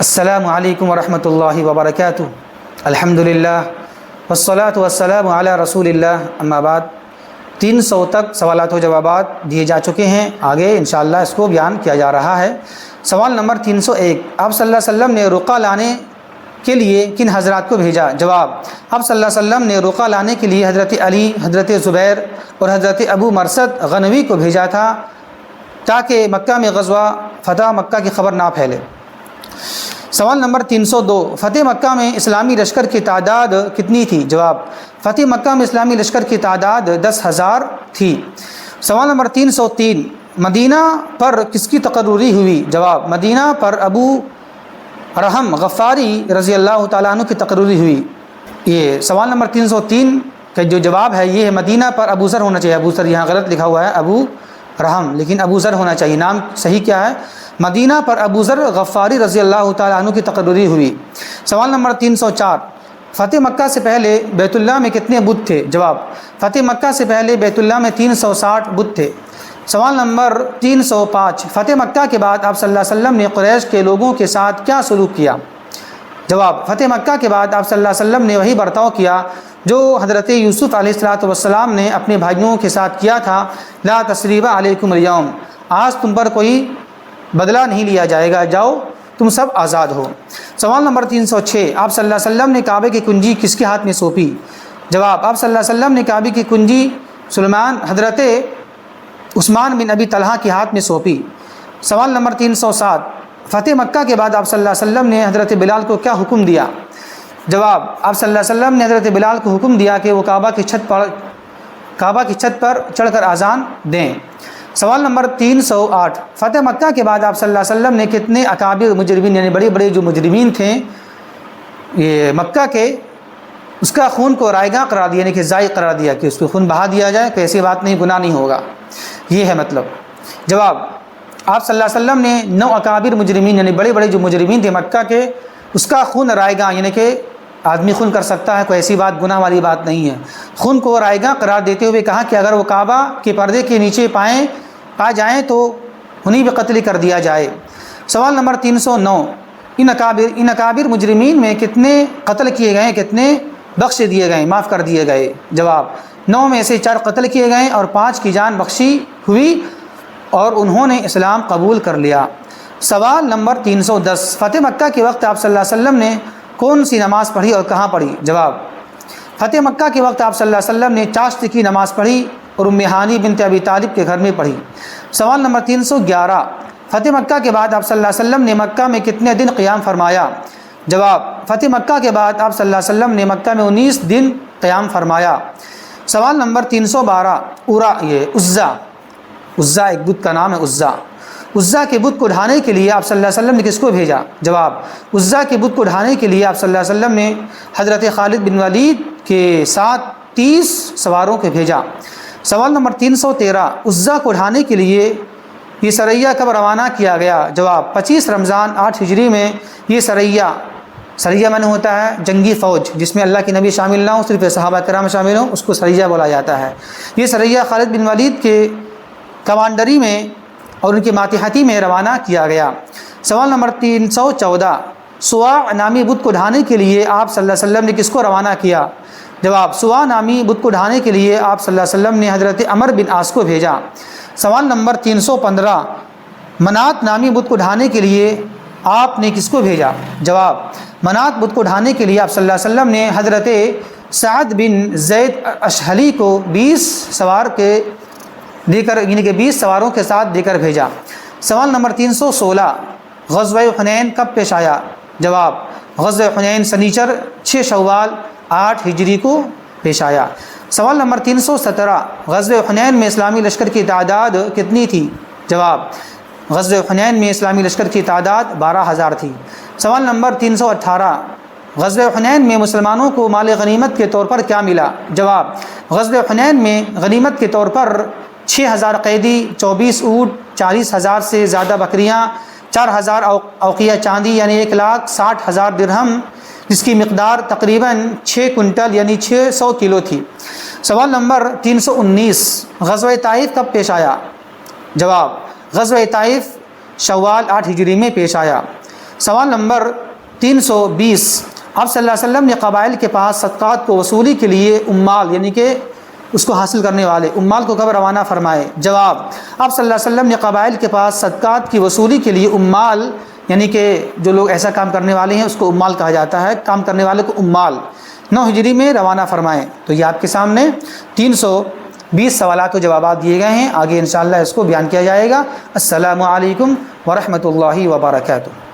السلام علیکم ورحمۃ اللہ وبرکاتہ۔ الحمدللہ والصلاۃ والسلام علی رسول اللہ، اما بعد۔ 300 تک سوالات و جوابات دیے جا چکے ہیں، آگے انشاءاللہ اس کو بیان کیا جا رہا ہے۔ سوال نمبر 301، آپ صلی اللہ علیہ وسلم نے رقیہ لانے کے لیے کن حضرات کو بھیجا؟ جواب، آپ صلی اللہ علیہ وسلم نے رقیہ لانے کے لیے حضرت علی، حضرت زبیر اور حضرت ابو مرثد غنوی کو بھیجا تھا تاکہ مکہ میں غزوہ فتح مکہ کی خبر نہ پھیلے۔ سوال نمبر 302، فتح مکہ میں اسلامی لشکر کی تعداد کتنی تھی؟ جواب، فتح مکہ میں اسلامی لشکر کی تعداد 10,000 تھی۔ سوال نمبر 303، مدینہ پر کس کی تقرری ہوئی؟ جواب، مدینہ پر ابو رحم غفاری رضی اللہ تعالیٰ عنہ کی تقرری ہوئی۔ یہ سوال نمبر 303 کا جو جواب ہے یہ ہے مدینہ پر ابو ذر ہونا چاہیے۔ ابو ذر یہاں غلط لکھا ہوا ہے، ابو رحم، لیکن ابو ذر ہونا چاہیے۔ نام صحیح کیا ہے؟ مدینہ پر ابو ذر غفاری رضی اللہ تعالیٰ عنہ کی تقرری ہوئی۔ سوال نمبر 304، فتح مکہ سے پہلے بیت اللہ میں کتنے بت تھے؟ جواب، فتح مکہ سے پہلے بیت اللہ میں 360 بت تھے۔ سوال نمبر 305، فتح مکہ کے بعد آپ صلی اللہ علیہ وسلم نے قریش کے لوگوں کے ساتھ کیا سلوک کیا؟ جواب، فتح مکہ کے بعد آپ صلی اللہ علیہ وسلم نے وہی برتاؤ کیا جو حضرت یوسف علیہ السلام نے اپنے بھائیوں کے ساتھ کیا تھا۔ لا تثریب علیکم اليوم، آج تم پر کوئی بدلہ نہیں لیا جائے گا، جاؤ تم سب آزاد ہو۔ سوال نمبر 306، آپ صلی اللہ علیہ وسلم نے کعبے کی کنجی کس کے ہاتھ میں سونپی؟ جواب، آپ صلی اللہ علیہ وسلم نے کعبے کی کنجی حضرت عثمان بن ابی طلحہ کے ہاتھ میں سونپی۔ سوال نمبر 307، فتح مکہ کے بعد آپ صلی اللہ علیہ وسلم نے حضرت بلال کو کیا حکم دیا؟ جواب، آپ صلی اللہ علیہ وسلم نے حضرت بلال کو حکم دیا کہ وہ کعبہ کی چھت پر چڑھ کر اذان دیں۔ سوال نمبر 308، فتح مکہ کے بعد آپ صلی اللہ علیہ وسلم نے کتنے اکابر مجرمین یعنی بڑے بڑے جو مجرمین تھے یہ مکہ کے، اس کا خون کو رائیگاں قرار دیا، یعنی کہ ضائع قرار دیا کہ اس کو خون بہا دیا جائے، کہ ایسی بات نہیں، گناہ نہیں ہوگا، یہ ہے مطلب۔ جواب، آپ صلی اللہ علیہ وسلم نے 9 اکابر مجرمین یعنی بڑے بڑے جو مجرمین تھے مکہ کے، اس کا خون رائیگاں یعنی کہ آدمی خون کر سکتا ہے، کوئی ایسی بات گناہ والی بات نہیں ہے، خون کو رائیگاں قرار دیتے ہوئے کہا کہ اگر وہ کعبہ کے پردے کے نیچے پا جائیں تو انہیں بھی قتل کر دیا جائے۔ سوال نمبر 309، ان اکابر مجرمین میں کتنے قتل کیے گئے، کتنے بخش دیے گئے، معاف کر دیے گئے؟ جواب، 9 میں سے 4 قتل کیے گئے اور 5 کی جان بخشی ہوئی اور انہوں نے اسلام قبول کر لیا۔ سوال نمبر 310، فتح مکہ کے وقت آپ صلی اللہ علیہ وسلم نے کون سی نماز پڑھی اور کہاں پڑھی؟ جواب، فتح مکہ کے وقت آپ صلی اللہ علیہ وسلم نے چاشت کی نماز پڑھی اور ام ہانی بنت ابی طالب کے گھر میں پڑھی۔ سوال نمبر 311، فتح مکہ کے بعد آپ صلی اللہ علیہ وسلم نے مکہ میں کتنے دن قیام فرمایا؟ جواب، فتح مکہ کے بعد آپ صلی اللہ علیہ وسلم نے مکہ میں 19 دن قیام فرمایا۔ سوال نمبر 312، عزا ایک بت کا نام ہے، عزا کے بت کو ڈھانے کے لیے آپ صلی اللہ علیہ وسلم نے کس کو بھیجا؟ جواب، عزا کے بت کو ڈھانے کے لیے آپ صلی اللہ علیہ وسلم نے حضرت خالد بن ولید کے ساتھ 30 سواروں کو بھیجا۔ سوال نمبر 313، عزا کو ڈھانے کے لیے یہ سریہ کب روانہ کیا گیا؟ جواب، 25 رمضان 8 ہجری میں یہ سریہ میں ہوتا ہے جنگی فوج جس میں اللہ کے نبی شامل نہ ہو، صرف صحابہ کرام شامل ہوں، اس کو سریہ بولا جاتا ہے۔ یہ سریہ خالد بن ولید کے کمانڈری میں اور ان کی ماتحتی میں روانہ کیا گیا۔ سوال نمبر 314، سواع نامی بت کو ڈھانے کے لیے آپ صلی اللہ علیہ وسلم نے کس کو روانہ کیا؟ جواب، سواع نامی بت کو ڈھانے کے لیے آپ صلی اللہ علیہ وسلم نے حضرت عمر بن عاص کو بھیجا۔ سوال نمبر 315، منات نامی بت کو ڈھانے کے لیے آپ نے کس کو بھیجا؟ جواب، منات بت کو ڈھانے کے لیے آپ صلی اللہ علیہ وسلم نے حضرت سعد بن زید اشہلی کو 20 سواروں کے ساتھ دے کر بھیجا۔ سوال نمبر 316، غزوہ حنین کب پیش آیا؟ جواب، غزوہ حنین سنیچر 6 شوال 8 ہجری کو پیش آیا۔ سوال نمبر 317، غزوہ حنین میں اسلامی لشکر کی تعداد کتنی تھی؟ جواب، غزوہ حنین میں اسلامی لشکر کی تعداد 12,000 تھی۔ سوال نمبر 318، غزوہ حنین میں مسلمانوں کو مال غنیمت کے طور پر کیا ملا؟ جواب، غزوہ حنین میں غنیمت کے طور پر 6,000 قیدی، 24 اونٹ، 40,000 سے زیادہ بکریاں، 4,000 اوقیہ چاندی یعنی 1,60,000 درہم، جس کی مقدار تقریباً 6 کنٹل یعنی 600 کلو تھی۔ سوال نمبر 319، غزوہ طائف کب پیش آیا؟ جواب، غزوہ طائف شوال 8 ہجری میں پیش آیا۔ سوال نمبر 320، آپ صلی اللہ علیہ وسلم نے قبائل کے پاس صدقات کو وصولی کے لیے عمال یعنی کہ اس کو حاصل کرنے والے عمال کو کب روانہ فرمائے؟ جواب، آپ صلی اللہ علیہ وسلم نے قبائل کے پاس صدقات کی وصولی کے لیے عمال یعنی کہ جو لوگ ایسا کام کرنے والے ہیں اس کو عمال کہا جاتا ہے، کام کرنے والے کو عمال 9 ہجری میں روانہ فرمائے۔ تو یہ آپ کے سامنے 320 سوالات و جوابات دیے گئے ہیں، آگے انشاءاللہ اس کو بیان کیا جائے گا۔ السلام علیکم ورحمۃ اللہ وبرکاتہ۔